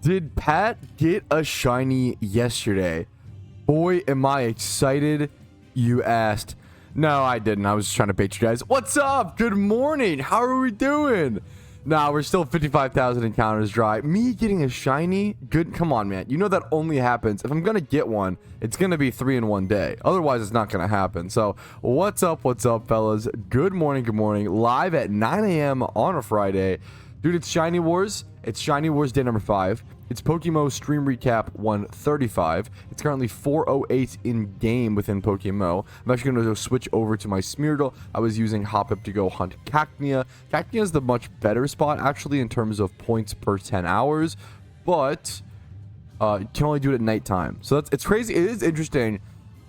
Did Pat get a shiny yesterday? Boy, am I excited you asked. No, I didn't. I was just trying to bait you guys. What's up? Good morning. How are we doing? Nah, we're still 55,000 encounters dry. Me getting a shiny? Good. Come on, man. You know that only happens. If I'm going to get one, it's going to be 3 in one day. Otherwise, it's not going to happen. So, what's up, fellas? Good morning, Live at 9 a.m. on a Friday. Dude, it's Shiny Wars. It's Shiny Wars day number 5. It's PokeMMO Stream Recap 135. It's currently 4:08 in game within PokeMMO. I'm actually going to switch over to my Smeargle. I was using Hoppip to go hunt Cacnea. Cacnea is the much better spot actually in terms of points per 10 hours, but you can only do it at nighttime. So it's crazy. It is interesting.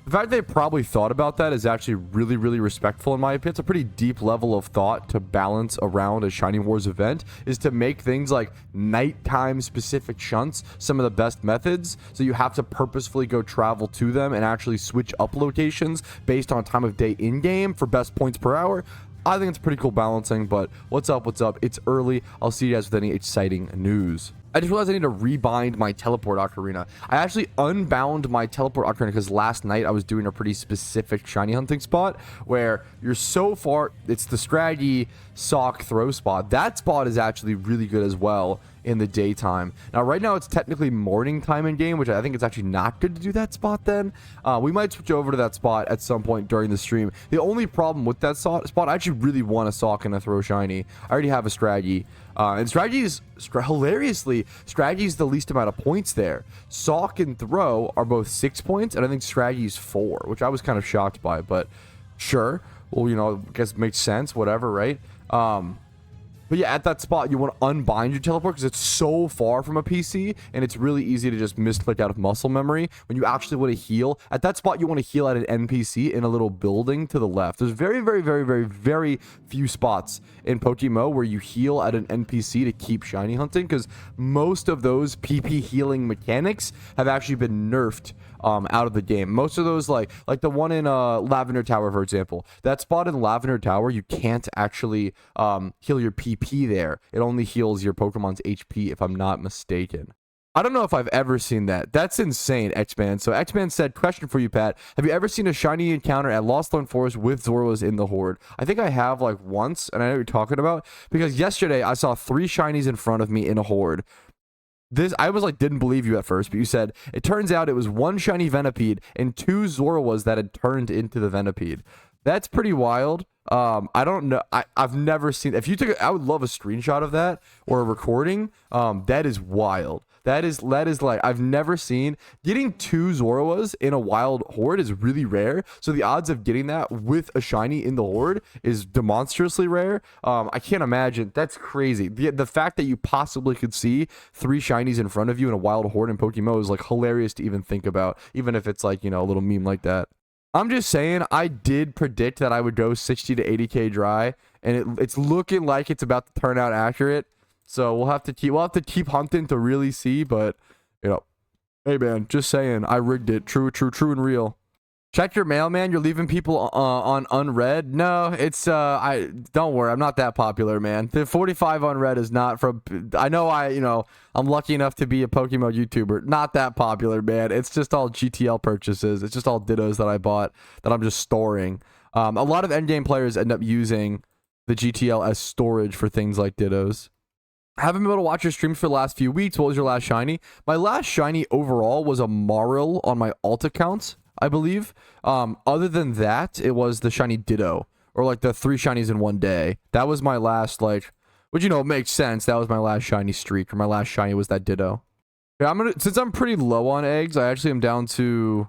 The fact they probably thought about that is actually really, really respectful in my opinion. It's a pretty deep level of thought to balance around a Shiny Wars event, is to make things like nighttime specific shunts some of the best methods. So you have to purposefully go travel to them and actually switch up locations based on time of day in game for best points per hour. I think it's pretty cool balancing, but what's up? It's early. I'll see you guys with any exciting news. I just realized I need to rebind my teleport ocarina. I actually unbound my teleport ocarina because last night I was doing a pretty specific shiny hunting spot where you're so far. It's the Scraggy Sawk Throw spot. That spot is actually really good as well in the daytime. Now, right now it's technically morning time in game, which I think it's actually not good to do that spot then. We might switch over to that spot at some point during the stream. The only problem with that spot, I actually really want a Sawk and a Throw shiny. I already have a Scraggy. And Scraggy's, hilariously, Scraggy's the least amount of points there. Sawk and Throw are both 6 points, and I think Scraggy's 4, which I was kind of shocked by, but sure. Well, you know, I guess it makes sense, whatever, right? But yeah, at that spot, you want to unbind your teleport because it's so far from a PC, and it's really easy to just misclick out of muscle memory. When you actually want to heal, at that spot, you want to heal at an NPC in a little building to the left. There's very, very, very, very, very few spots in PokeMMO where you heal at an NPC to keep shiny hunting, because most of those PP healing mechanics have actually been nerfed out of the game. Most of those, like the one in Lavender Tower, for example, that spot in Lavender Tower, you can't actually heal your PP there. It only heals your Pokemon's HP, if I'm not mistaken. I don't know if I've ever seen that. That's insane, X-Man. So X-Man said, question for you, Pat. Have you ever seen a shiny encounter at Lostlorn Forest with Zoroarks in the Horde? I think I have, like, once, and I know what you're talking about, because yesterday I saw 3 shinies in front of me in a Horde. I was like, didn't believe you at first, but you said it turns out it was 1 shiny Venipede and 2 Zoroarks that had turned into the Venipede. That's pretty wild. I don't know. I've never seen. If you took it, I would love a screenshot of that or a recording. That is wild. That is like, I've never seen. Getting 2 Zoroarks in a wild Horde is really rare. So the odds of getting that with a shiny in the Horde is demonstrously rare. I can't imagine. That's crazy. The fact that you possibly could see 3 shinies in front of you in a wild Horde in PokeMMO is like hilarious to even think about, even if it's like, you know, a little meme like that. I'm just saying, I did predict that I would go 60 to 80k dry, and it's looking like it's about to turn out accurate. So we'll have to keep hunting to really see. But you know, hey man, just saying, I rigged it. True and real. Check your mail, man. You're leaving people on unread. No, it's don't worry, I'm not that popular, man. The 45 unread is not from. I know I'm lucky enough to be a PokeMMO YouTuber. Not that popular, man. It's just all GTL purchases. It's just all dittos that I bought that I'm just storing. A lot of endgame players end up using the GTL as storage for things like dittos. I haven't been able to watch your streams for the last few weeks. What was your last shiny? My last shiny overall was a Maril on my alt accounts, I believe. Other than that, it was the shiny Ditto, or like the 3 shinies in one day. That was my last, like, which, you know, makes sense. That was my last shiny streak, or my last shiny was that Ditto. Yeah, since I'm pretty low on eggs, I actually am down to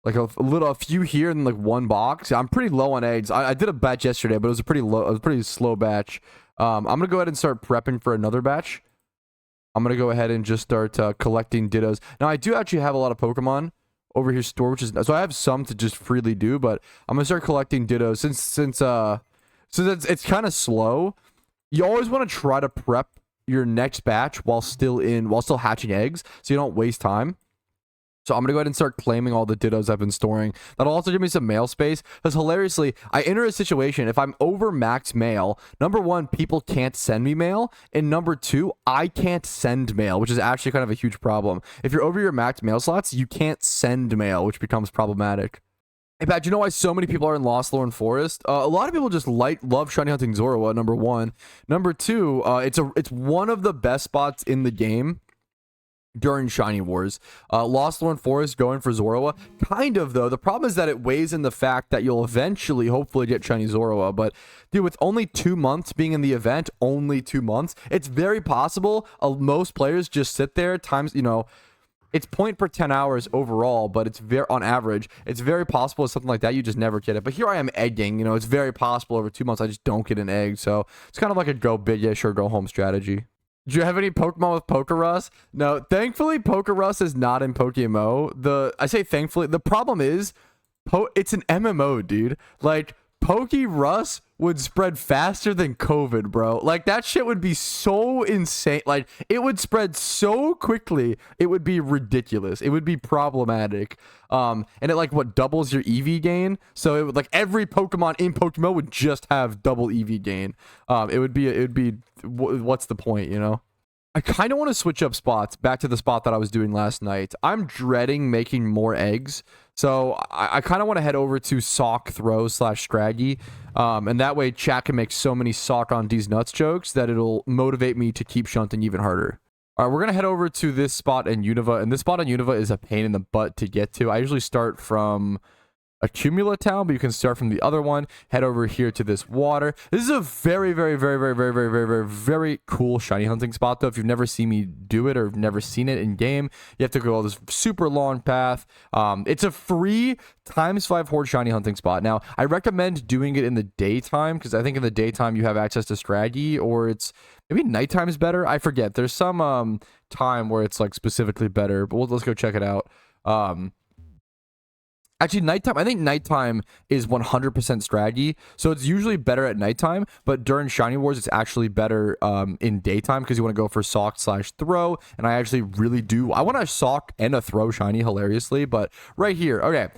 like a few here and like 1 box. I'm pretty low on eggs. I did a batch yesterday, but it was a pretty slow batch. I'm gonna go ahead and start prepping for another batch. I'm gonna go ahead and just start collecting Dittos. Now, I do actually have a lot of Pokemon over here stored, which is, so I have some to just freely do, but I'm gonna start collecting Dittos since it's kind of slow. You always want to try to prep your next batch while still hatching eggs, so you don't waste time. So I'm going to go ahead and start claiming all the dittos I've been storing. That'll also give me some mail space. Because hilariously, I enter a situation, if I'm over max mail, number one, people can't send me mail. And number two, I can't send mail, which is actually kind of a huge problem. If you're over your max mail slots, you can't send mail, which becomes problematic. In fact, you know why so many people are in Lostlorn Forest? A lot of people just love shiny hunting Zorua, number one. Number two, it's one of the best spots in the game during Shiny Wars. Lostlorn Forest going for Zorua, kind of, though. The problem is that it weighs in the fact that you'll eventually hopefully get Shiny Zorua, but dude, with only 2 months being in the event, only 2 months, it's very possible most players just sit there times, you know, it's point per 10 hours overall, but it's very, on average, it's very possible something like that you just never get it. But here I am egging, you know, it's very possible over 2 months I just don't get an egg, so it's kind of like a go big-ish or go home strategy. Do you have any Pokemon with Pokerus? No, thankfully Pokerus is not in PokeMMO. I say thankfully, the problem is it's an MMO, dude. Like, Pokerus would spread faster than COVID, bro. Like, that shit would be so insane. Like, it would spread so quickly, it would be ridiculous. It would be problematic. And it, like, what, doubles your EV gain? So it would, like, every Pokemon in PokeMMO would just have double EV gain. It would be what's the point, you know? I kind of want to switch up spots back to the spot that I was doing last night. I'm dreading making more eggs. So I kind of want to head over to Sawk, Throh / Scraggy. And that way chat can make so many Sawk on these nuts jokes that it'll motivate me to keep shunting even harder. All right, we're going to head over to this spot in Unova. And this spot in Unova is a pain in the butt to get to. I usually start from Accumula Town, but you can start from the other one. Head over here to this water. This is a very, very, very, very, very, very, very, very, very cool shiny hunting spot, though. If you've never seen me do it or never seen it in game, you have to go this super long path. It's a free ×5 horde shiny hunting spot. Now, I recommend doing it in the daytime because I think in the daytime you have access to Scraggy, or it's maybe nighttime is better. I forget. There's some time where it's like specifically better, but let's go check it out. Actually, nighttime, I think nighttime is 100% Scraggy, so it's usually better at nighttime, but during Shiny Wars, it's actually better in daytime because you want to go for Sawk / Throh, and I actually really do. I want a Sawk and a Throh Shiny, hilariously, but right here, okay.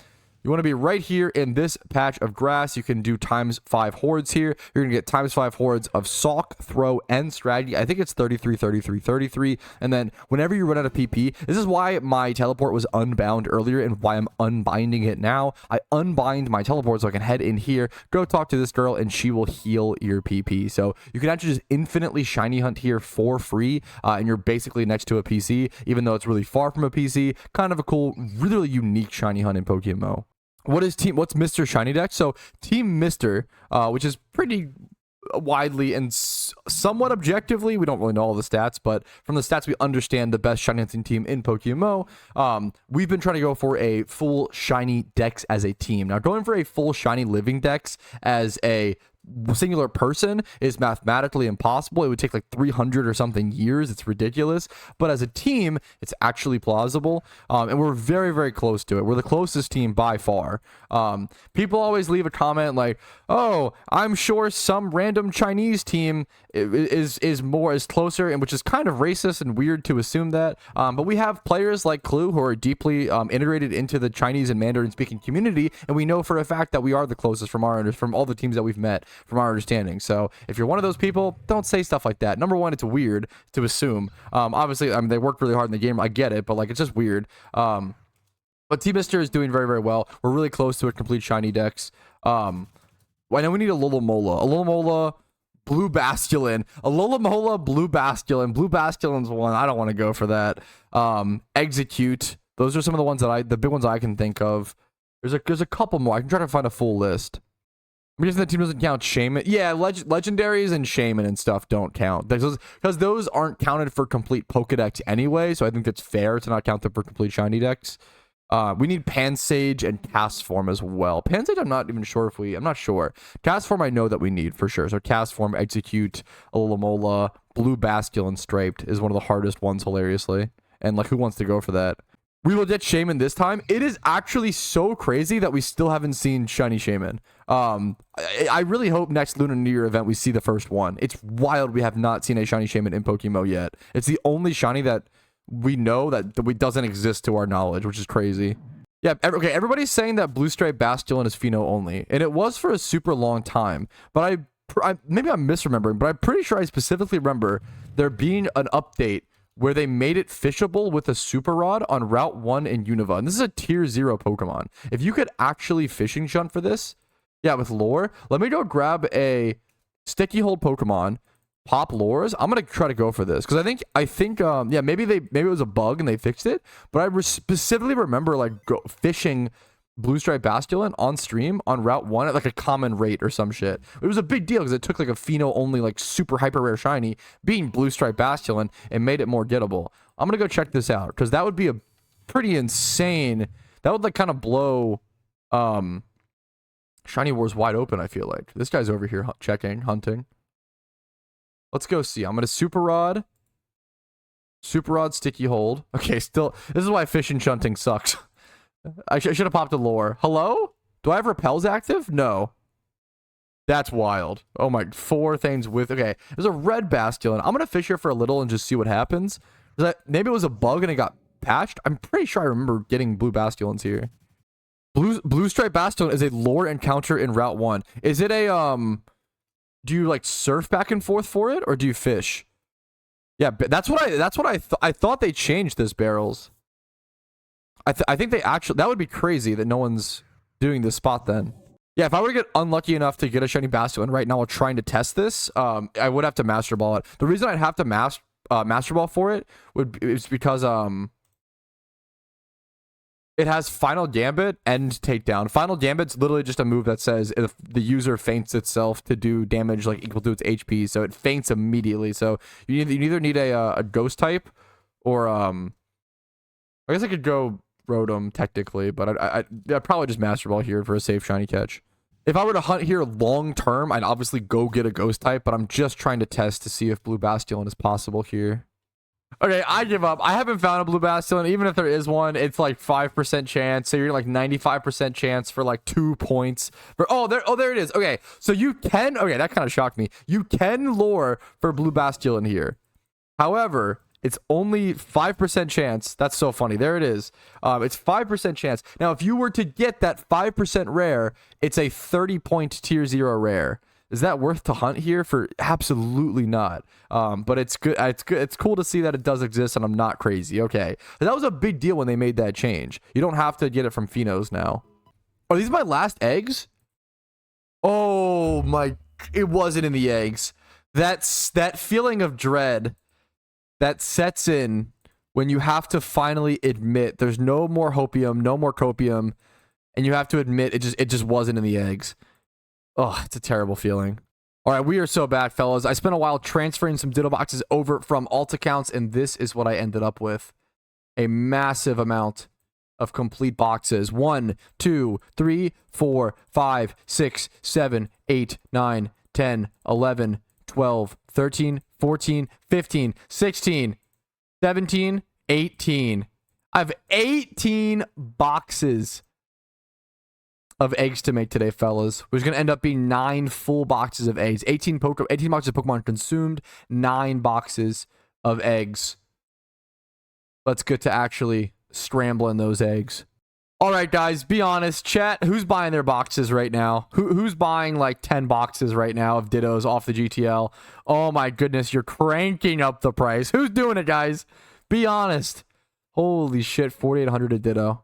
You want to be right here in this patch of grass. You can do ×5 hordes here. You're going to get ×5 hordes of Sawk, Throh, and Scraggy. I think it's 33, 33, 33. And then whenever you run out of PP, this is why my teleport was unbound earlier and why I'm unbinding it now. I unbind my teleport so I can head in here, go talk to this girl, and she will heal your PP. So you can actually just infinitely shiny hunt here for free, and you're basically next to a PC, even though it's really far from a PC. Kind of a cool, really unique shiny hunt in PokeMMO. What's Mr. Shiny Dex? So Team Mr., which is pretty widely and somewhat objectively, we don't really know all the stats, but from the stats we understand the best shiny hunting team in PokeMMO. We've been trying to go for a full shiny Dex as a team. Now, going for a full shiny living Dex as a singular person is mathematically impossible. It would take like 300 or something years. It's ridiculous. But as a team, it's actually plausible. And we're very, very close to it. We're the closest team by far. People always leave a comment like, oh, I'm sure some random Chinese team is closer, and which is kind of racist and weird to assume that. But we have players like Clue who are deeply integrated into the Chinese and Mandarin speaking community, and we know for a fact that we are the closest from all the teams that we've met, from our understanding. So if you're one of those people, don't say stuff like that. Number one, it's weird to assume. Obviously, I mean, they worked really hard in the game. I get it, but like, it's just weird. But Team Mister is doing very, very well. We're really close to a complete shiny Dex. I know we need a Alomola, Blue Basculin. Alomola, Blue Basculin. Blue Basculin's one. I don't want to go for that. Execute. Those are some of the ones the big ones I can think of. There's a couple more. I can try to find a full list. Because the team doesn't count Shaymin. Yeah, legendaries and Shaymin and stuff don't count. Because those aren't counted for complete Pokedex anyway, so I think it's fair to not count them for complete shiny Dex. We need Pansage and Castform as well. Pansage, I'm not even sure I'm not sure. Castform, I know that we need for sure. So Castform, Execute, Alomola, Blue Basculin Striped is one of the hardest ones, hilariously. And like, who wants to go for that? We will get Shaymin this time. It is actually so crazy that we still haven't seen shiny Shaymin. I really hope next Lunar New Year event we see the first one. It's wild we have not seen a shiny Shaymin in PokeMMO yet. It's the only shiny that we know that it doesn't exist to our knowledge, which is crazy. Yeah, okay, everybody's saying that Blue Stripe Bastion is Pheno only, and it was for a super long time, but maybe I'm misremembering, but I'm pretty sure I specifically remember there being an update where they made it fishable with a Super Rod on Route 1 in Unova. And this is a tier 0 Pokemon. If you could actually fishing shunt for this, yeah, with lore, let me go grab a Sticky Hold Pokemon, pop lures. I'm going to try to go for this because I think yeah, maybe it was a bug and they fixed it, but I specifically remember like fishing Blue Stripe Bastion on stream on Route 1 at like a common rate or some shit. It was a big deal because it took like a Pheno only like super hyper rare shiny being Blue Stripe Bastion and made it more gettable. I'm gonna go check this out because that would be a pretty insane. That would like kind of blow Shiny Wars wide open. I feel like this guy's over here hunting. Let's go see. I'm gonna Super Rod Sticky Hold. Okay, still this is why fishing shunting sucks. I should have popped a lore. Hello? Do I have repels active? No. That's wild. Oh my, 4 things with... Okay, there's a red Bastion. I'm going to fish here for a little and just see what happens. Maybe it was a bug and it got patched. I'm pretty sure I remember getting blue Bastions here. Blue Stripe Bastion is a lore encounter in Route 1. Is it a... Do you like surf back and forth for it or do you fish? Yeah, that's what I thought they changed this, Barrels. I think they actually... That would be crazy that no one's doing this spot then. Yeah, if I were to get unlucky enough to get a Shiny Bastion right now while trying to test this, I would have to Master Ball it. The reason I'd have to Master Ball for it is because it has Final Gambit and Takedown. Final Gambit's literally just a move that says if the user feints itself to do damage like equal to its HP, so it feints immediately. So you either need a Ghost type or I guess I could go Rotom technically, but I'd probably just Master Ball here for a safe shiny catch. If I were to hunt here long term, I'd obviously go get a Ghost type, but I'm just trying to test to see if Blue Bastion is possible here. Okay, I give up. I haven't found a Blue Bastion. Even if there is one, it's like 5% chance. So you're like 95% chance for like 2 points. There it is. Okay, so you can... Okay, that kind of shocked me. You can lure for Blue Bastion here. However... It's only 5% chance. That's so funny. There it is. It's 5% chance. Now, if you were to get that 5% rare, it's a 30-point tier 0 rare. Is that worth to hunt here? For absolutely not. But it's good. It's good. It's cool to see that it does exist, and I'm not crazy. Okay, that was a big deal when they made that change. You don't have to get it from Phenos now. Are these my last eggs? Oh my! It wasn't in the eggs. That's that feeling of dread that sets in when you have to finally admit there's no more hopium, no more copium, and you have to admit it just wasn't in the eggs. Oh, it's a terrible feeling. All right, we are so back, fellas. I spent a while transferring some Ditto boxes over from alt accounts, and this is what I ended up with. A massive amount of complete boxes. 1, 2, 3, 4, 5, 6, 7, 8, 9, 10, 11, 12, 13, 14, 15, 16, 17, 18. I have 18 boxes of eggs to make today, fellas. Which is going to end up being 9 full boxes of eggs. 18 boxes of Pokemon consumed, 9 boxes of eggs. Let's get to actually scrambling those eggs. All right, guys, be honest. Chat, who's buying their boxes right now? Who's buying like 10 boxes right now of Dittos off the GTL? Oh my goodness, you're cranking up the price. Who's doing it, guys? Be honest. Holy shit, 4,800 a Ditto.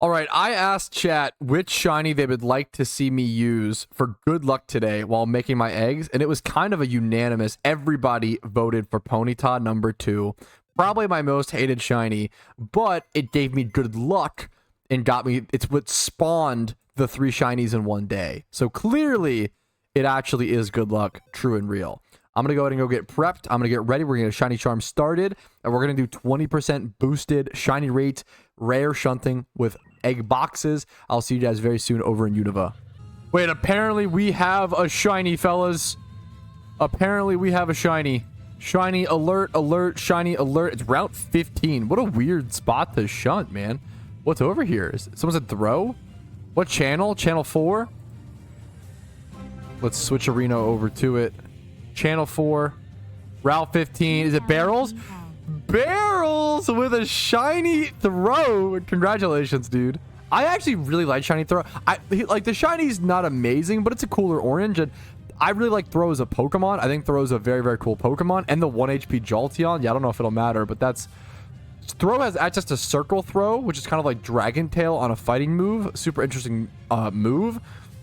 All right, I asked chat which shiny they would like to see me use for good luck today while making my eggs, and it was kind of a unanimous. Everybody voted for Ponyta number 2. Probably my most hated shiny, but it gave me good luck and got me... It's what spawned the 3 shinies in one day. So clearly, it actually is good luck, true and real. I'm going to go ahead and go get prepped. I'm going to get ready. We're going to get Shiny Charm started, and we're going to do 20% boosted shiny rate, rare shunting with egg boxes. I'll see you guys very soon over in Unova. Wait, apparently we have a shiny, fellas. Apparently we have a shiny. Shiny alert, alert, shiny alert. It's Route 15. What a weird spot to shunt, man. What's over here? Someone said Throh? What channel? Channel 4? Let's switch arena over to it. Channel 4. Route 15. Is it Barrels? Barrels with a shiny Throh. Congratulations, dude. I actually really like shiny Throh. Like the shiny's not amazing, but it's a cooler orange, and I really like Throh as a Pokemon. I think Throh is a very, very cool Pokemon. And the 1 HP Jolteon. Yeah, I don't know if it'll matter, but that's... Throh has access to Circle Throw, which is kind of like Dragon Tail on a fighting move. Super interesting move.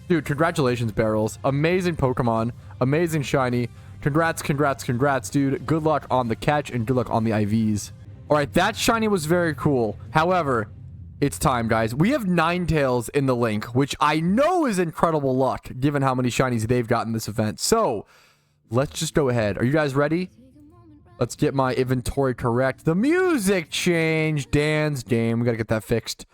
Dude, congratulations, Barrels. Amazing Pokemon. Amazing shiny. Congrats, congrats, congrats, dude. Good luck on the catch and good luck on the IVs. All right, that shiny was very cool. However, it's time, guys. We have Ninetales in the link, which I know is incredible luck, given how many shinies they've got in this event. So, let's just go ahead. Are you guys ready? Let's get my inventory correct. The music changed. Dan's game. We got to get that fixed.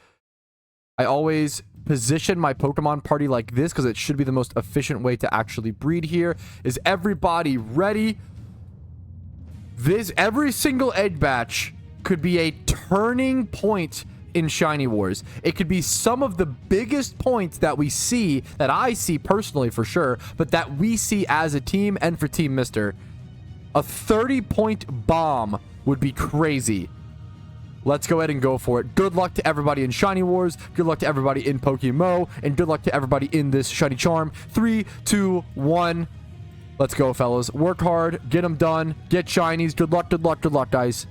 I always position my Pokemon party like this because it should be the most efficient way to actually breed here. Is everybody ready? Every single egg batch could be a turning point in Shiny Wars. It could be some of the biggest points that we see, that I see personally for sure, but that we see as a team and for Team Mister. A 30-point bomb would be crazy. Let's go ahead and go for it. Good luck to everybody in Shiny Wars. Good luck to everybody in PokeMMO. And good luck to everybody in this Shiny Charm. 3, 2, 1. Let's go, fellas. Work hard. Get them done. Get shinies. Good luck, good luck, good luck, guys.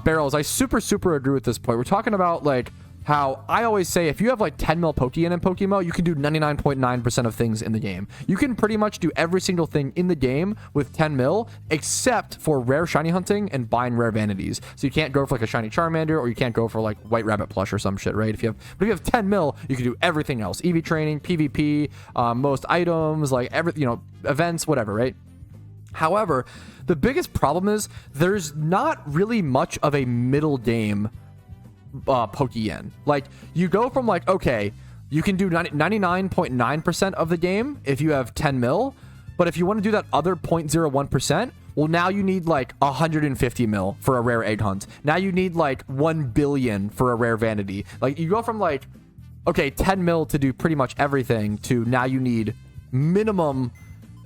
Barrels, I super agree with this point. We're talking about, like, how I always say if you have like 10 mil Pokeyen in PokeMMO, you can do 99.9% of things in the game. You can pretty much do every single thing in the game with 10 mil, except for rare shiny hunting and buying rare vanities. So you can't go for like a shiny Charmander, or you can't go for like White Rabbit plush or some shit, right? But if you have 10 mil, you can do everything else. EV training, PvP, most items, like events, whatever, right? However, the biggest problem is there's not really much of a middle game Pokeyen. Like, you go from like, okay, you can do 99.9% of the game if you have 10 mil, but if you want to do that other 0.01%, well, now you need like 150 mil for a rare egg hunt. Now you need like 1 billion for a rare vanity. Like, you go from like, okay, 10 mil to do pretty much everything to now you need the minimum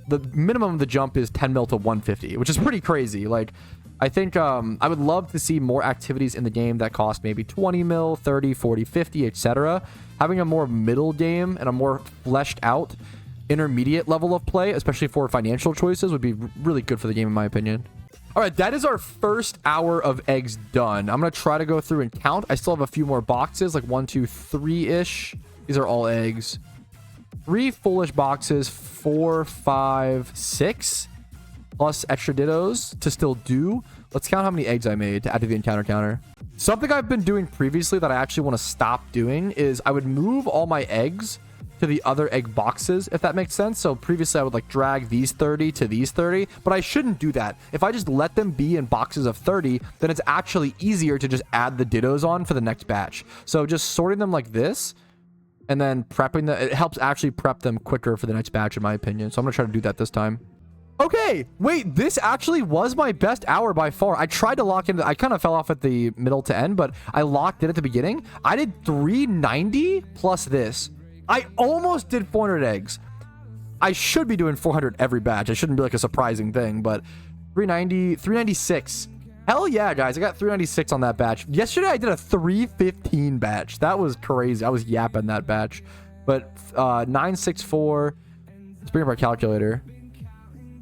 of the jump is 10 mil to 150, which is pretty crazy. Like, I think I would love to see more activities in the game that cost maybe 20 mil, 30, 40, 50, etc. Having a more middle game and a more fleshed out intermediate level of play, especially for financial choices, would be really good for the game in my opinion. All right, that is our first hour of eggs done. I'm going to try to go through and count. I still have a few more boxes, like 1, 2, 3-ish. These are all eggs. 3 foolish boxes, 4, 5, 6. Plus extra dittos to still do. Let's count how many eggs I made to add to the encounter counter. Something I've been doing previously that I actually want to stop doing is I would move all my eggs to the other egg boxes, if that makes sense. So previously I would like drag these 30 to these 30, but I shouldn't do that. If I just let them be in boxes of 30, then it's actually easier to just add the dittos on for the next batch. So just sorting them like this and then prepping it helps actually prep them quicker for the next batch in my opinion. So I'm gonna try to do that this time. Okay, wait, this actually was my best hour by far. I tried to lock in. I kind of fell off at the middle to end, but I locked in at the beginning. I did 390 plus this. I almost did 400 eggs. I should be doing 400 every batch. It shouldn't be like a surprising thing, but 396. Hell yeah, guys. I got 396 on that batch. Yesterday, I did a 315 batch. That was crazy. I was yapping that batch. But 964. Let's bring up our calculator.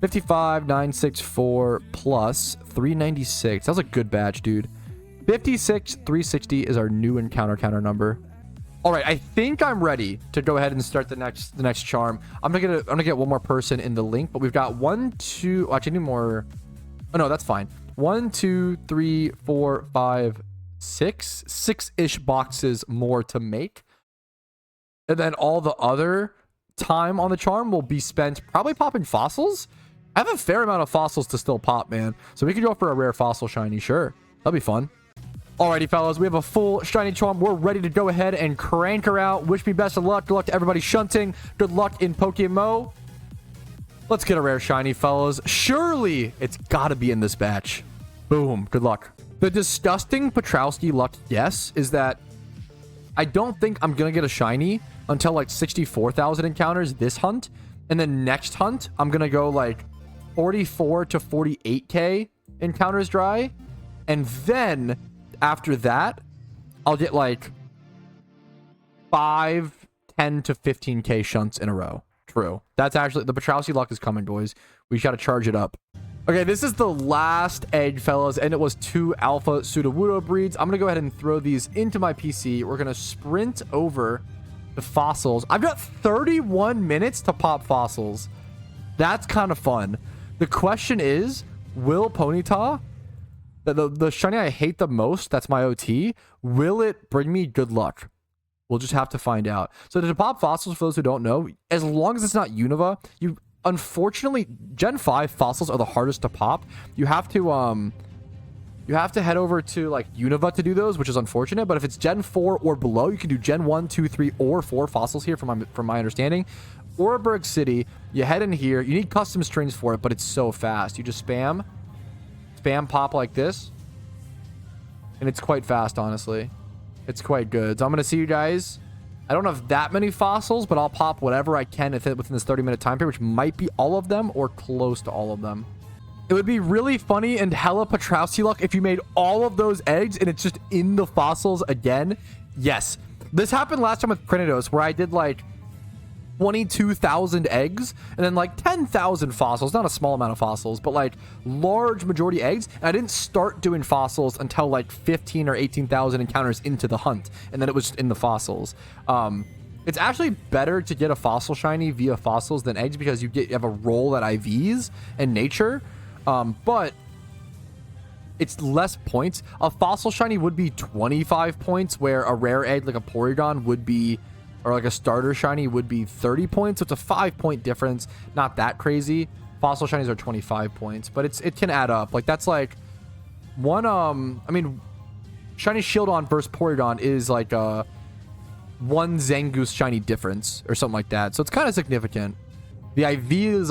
55,964 plus 396. That was a good batch, dude. 56,360 is our new encounter counter number. All right, I think I'm ready to go ahead and start the next charm. I'm gonna get one more person in the link, but we've got 1, 2. Actually, I need more. Oh no, that's fine. 1, 2, 3, 4, 5, 6. 6-ish boxes more to make, and then all the other time on the charm will be spent probably popping fossils. I have a fair amount of fossils to still pop, man. So we could go for a rare fossil shiny. Sure. That'll be fun. Alrighty, fellas. We have a full shiny charm. We're ready to go ahead and crank her out. Wish me best of luck. Good luck to everybody shunting. Good luck in PokeMMO. Let's get a rare shiny, fellas. Surely it's got to be in this batch. Boom. Good luck. The disgusting Patrouski luck guess is that I don't think I'm going to get a shiny until like 64,000 encounters this hunt. And then next hunt, I'm going to go like 44 to 48k encounters dry. And then after that, I'll get like 5, 10 to 15k shunts in a row. True. That's actually, the Patrouski luck is coming, boys. We got to charge it up. Okay, this is the last egg, fellas, and it was 2 alpha Sudowoodo breeds. I'm going to go ahead and throw these into my PC. We're going to sprint over the fossils. I've got 31 minutes to pop fossils. That's kind of fun. The question is, will Ponyta, the shiny I hate the most, that's my OT, will it bring me good luck? We'll just have to find out. So to pop fossils, for those who don't know, as long as it's not Unova, unfortunately, Gen 5 fossils are the hardest to pop. You have to head over to like Unova to do those, which is unfortunate. But if it's Gen 4 or below, you can do Gen 1, 2, 3, or 4 fossils here from my understanding. Oreburgh City, you head in here. You need custom strings for it, but it's so fast. You just spam pop like this, and it's quite fast, honestly. It's quite good. So I'm gonna see you guys. I don't have that many fossils, but I'll pop whatever I can within this 30-minute time period, which might be all of them or close to all of them. It would be really funny and hella Patrouski luck if you made all of those eggs and it's just in the fossils again. Yes. This happened last time with Crinidos, where I did like 22,000 eggs and then like 10,000 fossils. Not a small amount of fossils, but like large majority eggs. And I didn't start doing fossils until like 15 or 18,000 encounters into the hunt, and then it was in the fossils. It's actually better to get a fossil shiny via fossils than eggs, because you have a roll at IVs and nature, but it's less points. A fossil shiny would be 25 points, where a rare egg like a Porygon would be, or like a starter shiny would be 30 points. So it's a 5-point difference. Not that crazy. Fossil shinies are 25 points, but it can add up. Like that's like one, I mean, shiny Shieldon versus Porygon is like a 1 Zangoose shiny difference or something like that. So it's kind of significant. The IVs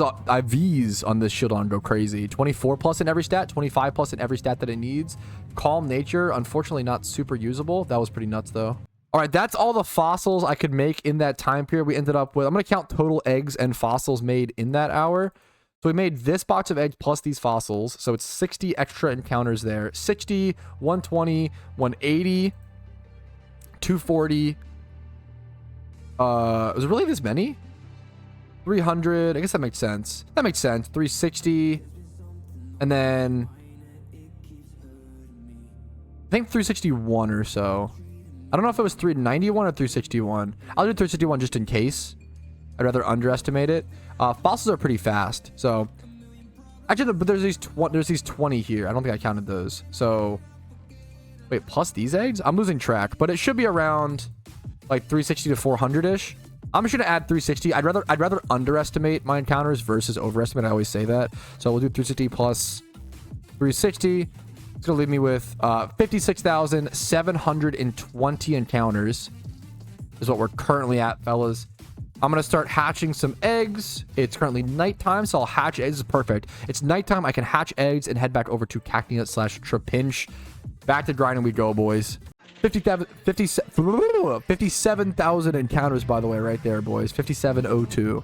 on this Shieldon go crazy. 24 plus in every stat, 25 plus in every stat that it needs. Calm Nature, unfortunately not super usable. That was pretty nuts though. All right, that's all the fossils I could make in that time period. We ended up with, I'm going to count total eggs and fossils made in that hour. So we made this box of eggs plus these fossils. So it's 60 extra encounters there. 60, 120, 180, 240. Was it really this many? 300. I guess that makes sense. That makes sense. 360. And then I think 361 or so. I don't know if it was 391 or 361. I'll do 361 just in case. I'd rather underestimate it. Fossils are pretty fast. So actually, but there's these 20 here. I don't think I counted those. So wait, plus these eggs? I'm losing track, but it should be around like 360 to 400-ish. I'm just gonna add 360. I'd rather underestimate my encounters versus overestimate. I always say that. So we'll do 360 plus 360. It's gonna leave me with 56,720 encounters is what we're currently at, fellas. I'm gonna start hatching some eggs. It's currently nighttime, so I'll hatch eggs. This is perfect. It's nighttime. I can hatch eggs and head back over to Cacnea/Trapinch. Back to grinding we go, boys. 57,000 encounters, by the way, right there, boys. 5702.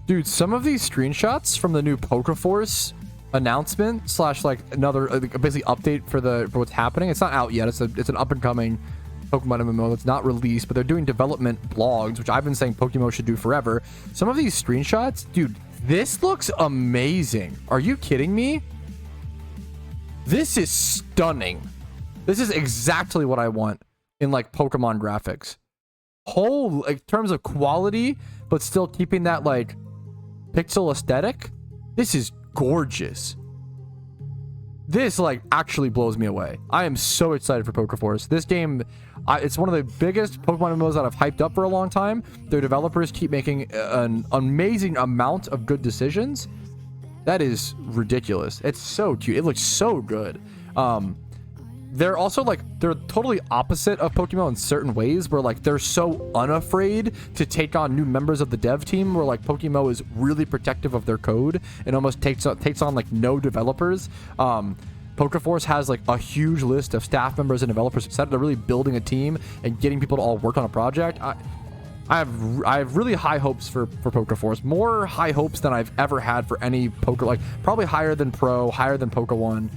Dude, some of these screenshots from the new PokeForce announcement / like another basically update for what's happening. It's not out yet. It's an up and coming Pokemon MMO that's not released, but they're doing development blogs, which I've been saying PokeMMO should do forever. Some of these screenshots, dude, this looks amazing. Are you kidding me? This is stunning. This is exactly what I want in like Pokemon graphics. Whole like terms of quality, but still keeping that like pixel aesthetic. This is gorgeous. This like actually blows me away. I am so excited for PokeForce. This game, it's one of the biggest Pokemon MMOs that I've hyped up for a long time. Their developers keep making an amazing amount of good decisions. That is ridiculous. It's so cute. It looks so good. They're also like, they're totally opposite of Pokemon in certain ways, where like they're so unafraid to take on new members of the dev team, where like PokeMMO is really protective of their code and almost takes on like no developers. PokeForce has like a huge list of staff members and developers set. They're really building a team and getting people to all work on a project. I have really high hopes for PokeForce. More high hopes than I've ever had for any poker, like probably higher than Pro, higher than Poke1.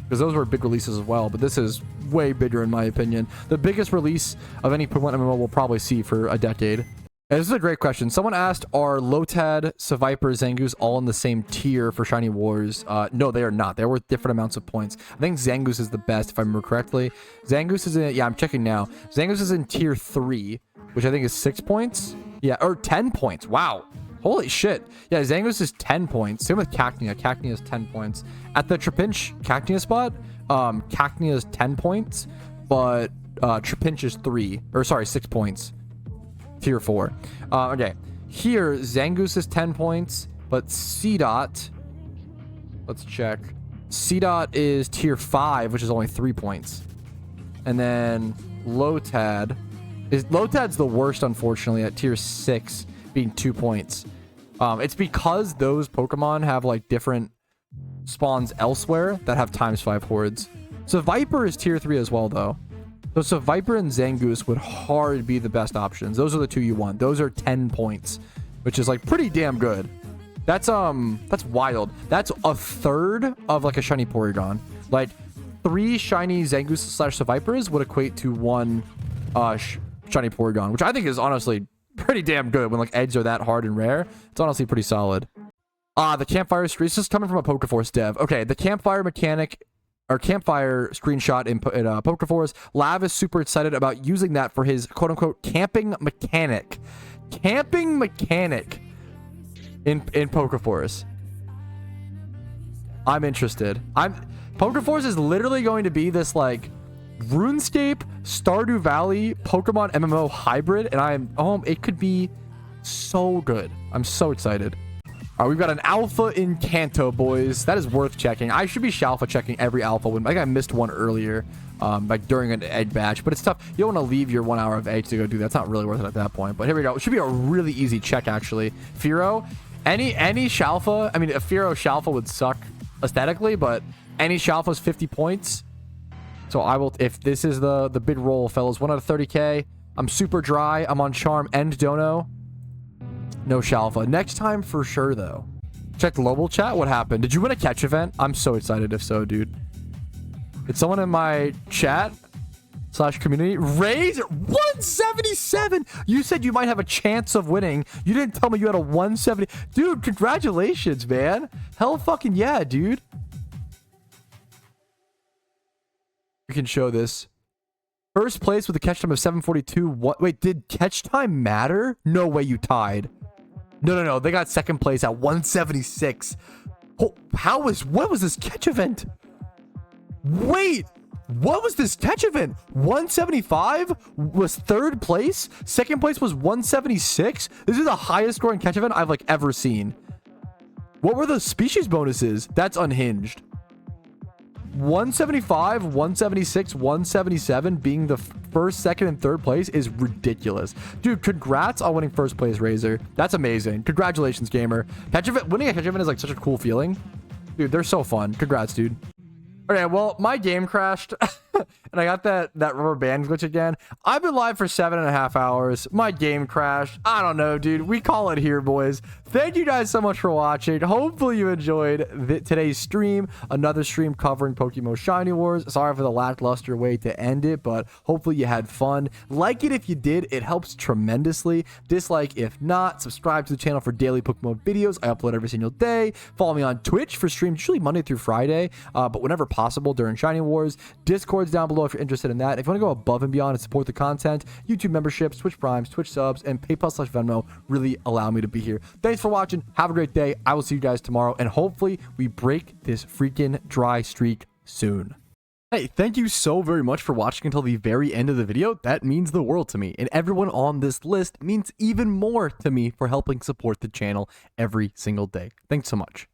because those were big releases as well, but this is way bigger in my opinion. The biggest release of any Pokemon MMO we'll probably see for a decade. And this is a great question. Someone asked, are Lotad, Seviper, Zangoose all in the same tier for Shiny Wars? No, they are not. They're worth different amounts of points. I think Zangoose is the best, if I remember correctly. Zangoose is in, yeah, I'm checking now. Zangoose is in tier 3, which I think is 6 points. Yeah, or 10 points. Wow. Holy shit. Yeah, Zangoose is 10 points. Same with Cacnea. Cacnea is 10 points. At the Trapinch Cacnea spot, Cacnea is 10 points, but Trapinch is 6 points. Tier 4. Okay. Here, Zangoose is 10 points, but C-Dot, let's check. C-Dot is tier 5, which is only 3 points. And then Lotad's the worst, unfortunately, at tier 6, being 2 points. It's because those Pokemon have like different spawns elsewhere that have ×5 hordes. So Viper is tier 3 as well, though. So Viper and Zangoose would hard be the best options. Those are the two you want. Those are 10 points, which is like pretty damn good. That's wild. That's a third of like a shiny Porygon. Like 3 shiny Zangoose / Vipers would equate to 1 shiny Porygon, which I think is honestly pretty damn good when like eggs are that hard and rare. It's honestly pretty solid. The campfire streak. This is coming from a PokeForce dev. Okay, the campfire mechanic or campfire screenshot in PokeForce. Lav is super excited about using that for his quote-unquote camping mechanic. Camping mechanic in PokeForce. I'm interested. PokeForce is literally going to be this like RuneScape, Stardew Valley, Pokemon MMO hybrid, and it could be so good. I'm so excited. All right, we've got an alpha in Kanto, boys. That is worth checking. I should be Shalfa checking every alpha win. I think I missed one earlier, like during an egg batch, but it's tough. You don't want to leave your 1 hour of eggs to go do that. It's not really worth it at that point. But here we go. It should be a really easy check, actually. Firo, any Shalfa, I mean, a Firo Shalfa would suck aesthetically, but any Shalfa's 50 points. So I will, if this is the big roll, fellas, 1 out of 30K. I'm super dry. I'm on Charm and Dono. No Shalfa. Next time for sure, though. Check global chat. What happened? Did you win a catch event? I'm so excited if so, dude. Did someone in my chat / community raise 177? You said you might have a chance of winning. You didn't tell me you had a 170. Dude, congratulations, man. Hell fucking yeah, dude. We can show this. First place with a catch time of 742. What? Wait, did catch time matter? No way you tied. No. They got second place at 176. Oh, what was this catch event? Wait, what was this catch event? 175 was third place. Second place was 176. This is the highest scoring catch event I've like ever seen. What were the species bonuses? That's unhinged. 175, 176, 177 being the first, second, and third place is ridiculous. Dude, congrats on winning first place, Razor. That's amazing. Congratulations, gamer. Winning a catch event is like such a cool feeling. Dude, they're so fun. Congrats, dude. Okay, well, my game crashed, and I got that rubber band glitch again. I've been live for 7.5 hours. My game crashed. I don't know, dude. We call it here, boys. Thank you guys so much for watching. Hopefully you enjoyed today's stream. Another stream covering PokeMMO Shiny Wars. Sorry for the lackluster way to end it, but hopefully you had fun. Like it if you did. It helps tremendously. Dislike if not. Subscribe to the channel for daily PokeMMO videos. I upload every single day. Follow me on Twitch for streams, usually Monday through Friday, but whenever possible during Shiny Wars. Discord's down below if you're interested in that. If you want to go above and beyond and support the content, YouTube memberships, Twitch Primes, Twitch subs, and PayPal/Venmo really allow me to be here. Thanks for watching. Have a great day. I will see you guys tomorrow, and hopefully we break this freaking dry streak soon. Hey, thank you so very much for watching until the very end of the video. That means the world to me, and everyone on this list means even more to me for helping support the channel every single day. Thanks so much.